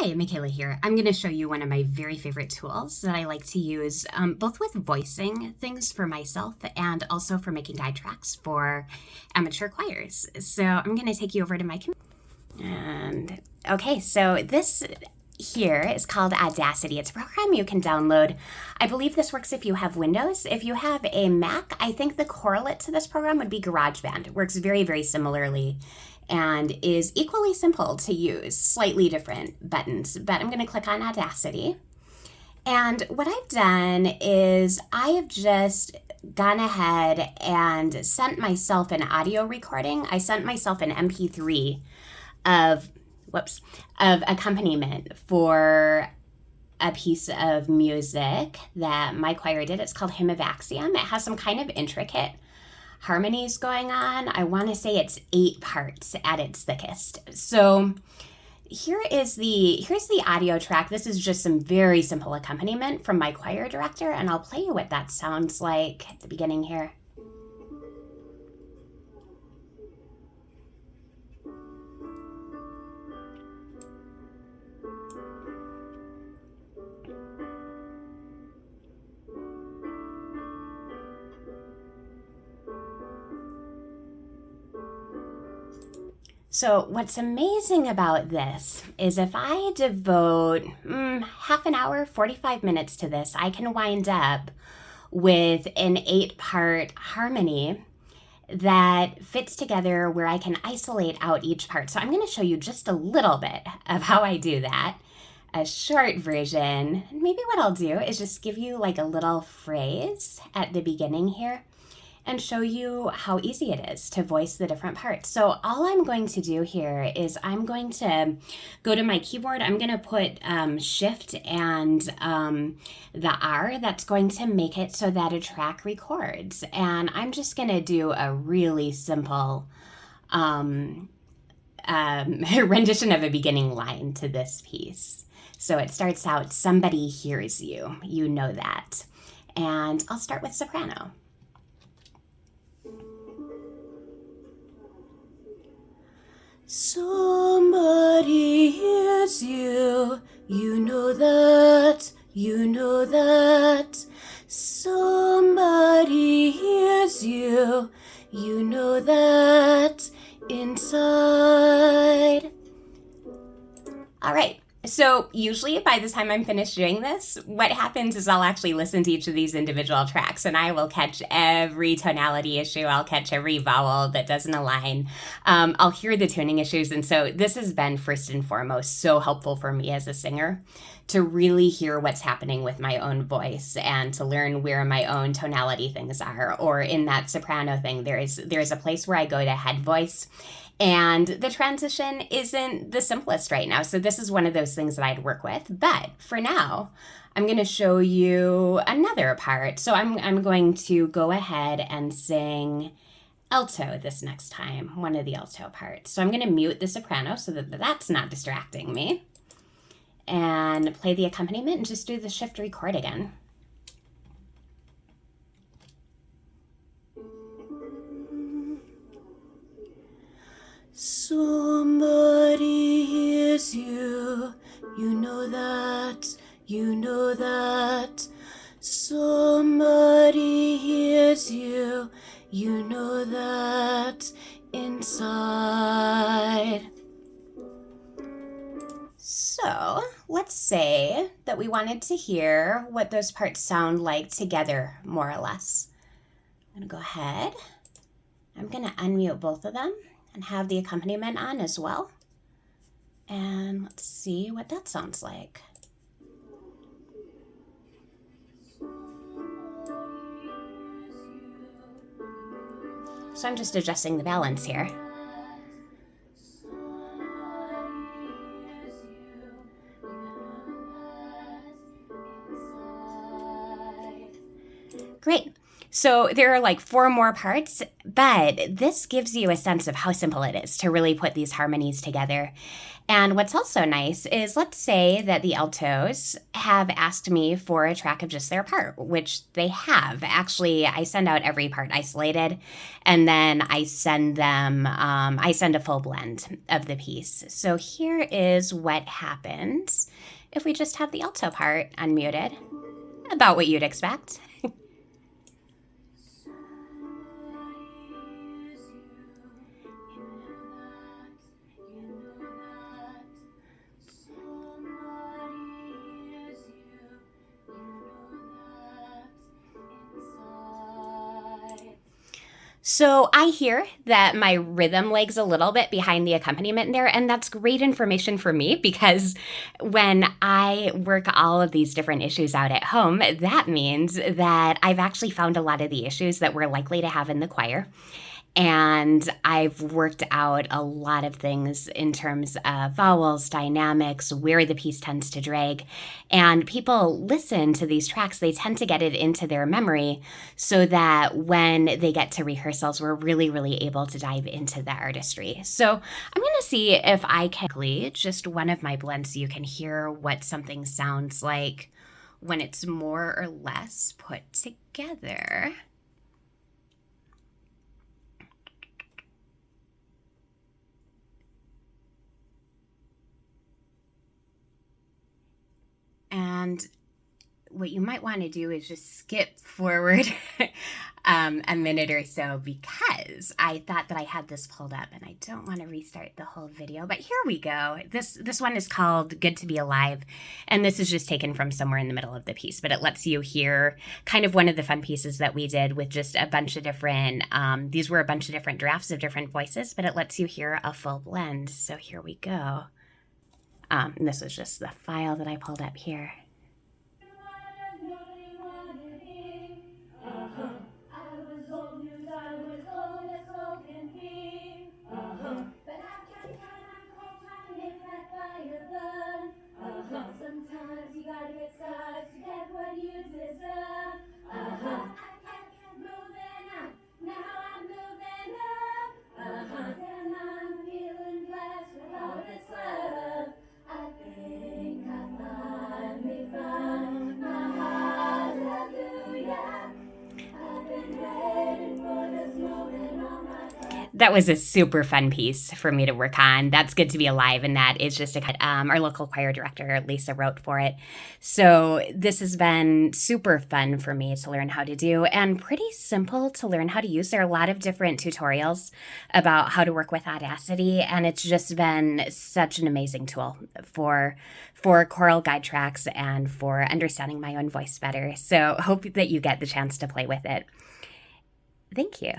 Hi, Michaela here. I'm going to show you one of my very favorite tools that I like to use both with voicing things for myself and also for making guide tracks for amateur choirs. So I'm going to take you over to my computer. And okay, so this here is called Audacity. It's a program you can download. I believe this works if you have Windows. If you have a Mac, I think the correlate to this program would be GarageBand. It works very, very similarly and is equally simple to use, slightly different buttons. But I'm going to click on Audacity. And what I've done is I have just gone ahead and sent myself an audio recording. I sent myself an MP3 of accompaniment for a piece of music that my choir did. It's called Hymn of Axiom. It has some kind of intricate harmonies going on. I want to say it's 8 parts at its thickest. So here's the audio track. This is just some very simple accompaniment from my choir director, and I'll play you what that sounds like at the beginning here. So what's amazing about this is if I devote half an hour, 45 minutes to this, I can wind up with an 8-part harmony that fits together where I can isolate out each part. So I'm going to show you just a little bit of how I do that, a short version. Maybe what I'll do is just give you like a little phrase at the beginning here and show you how easy it is to voice the different parts. So all I'm going to do here is I'm going to go to my keyboard. I'm going to put Shift and the R. That's going to make it so that a track records. And I'm just going to do a really simple rendition of a beginning line to this piece. So it starts out, somebody hears you. You know that. And I'll start with soprano. Somebody hears you, you know that, you know that. Somebody hears you, you know that inside. All right. So usually by the time I'm finished doing this, what happens is I'll actually listen to each of these individual tracks and I will catch every tonality issue. I'll catch every vowel that doesn't align. I'll hear the tuning issues. And so this has been first and foremost so helpful for me as a singer to really hear what's happening with my own voice and to learn where my own tonality things are. Or in that soprano thing, there's a place where I go to head voice. And the transition isn't the simplest right now. So this is one of those things that I'd work with. But for now, I'm going to show you another part. So I'm going to go ahead and sing alto this next time, one of the alto parts. So I'm going to mute the soprano so that that's not distracting me. And play the accompaniment and just do the Shift record again. Somebody hears you, you know that, you know that. Somebody hears you, you know that inside. So let's say that we wanted to hear what those parts sound like together, more or less. I'm going to go ahead. I'm going to unmute both of them and have the accompaniment on as well. And let's see what that sounds like. So I'm just adjusting the balance here. Great. So there are like 4 more parts, but this gives you a sense of how simple it is to really put these harmonies together. And what's also nice is, let's say that the altos have asked me for a track of just their part, which they have. Actually, I send out every part isolated, and then I send a full blend of the piece. So here is what happens if we just have the alto part unmuted, about what you'd expect. So I hear that my rhythm lags a little bit behind the accompaniment there, and that's great information for me, because when I work all of these different issues out at home, that means that I've actually found a lot of the issues that we're likely to have in the choir. And I've worked out a lot of things in terms of vowels, dynamics, where the piece tends to drag. And people listen to these tracks, they tend to get it into their memory so that when they get to rehearsals, we're really, really able to dive into the artistry. So I'm going to see if I can just one of my blends so you can hear what something sounds like when it's more or less put together. And what you might want to do is just skip forward a minute or so, because I thought that I had this pulled up and I don't want to restart the whole video. But here we go. This one is called Good to Be Alive, and this is just taken from somewhere in the middle of the piece, but it lets you hear kind of one of the fun pieces that we did with just a bunch of different, these were a bunch of different drafts of different voices, but it lets you hear a full blend. So here we go. And this was just the file that I pulled up here. Sometimes you gotta get scars to get what you deserve. I kept moving up, now I'm moving up. And I'm feeling blessed with all of its love. I think I finally found my hallelujah. I've been waiting for this moment all my life. That was a super fun piece for me to work on. That's Good to Be Alive, and that is just our local choir director, Lisa, wrote for it. So this has been super fun for me to learn how to do, and pretty simple to learn how to use. There are a lot of different tutorials about how to work with Audacity, and it's just been such an amazing tool for choral guide tracks and for understanding my own voice better. So hope that you get the chance to play with it. Thank you.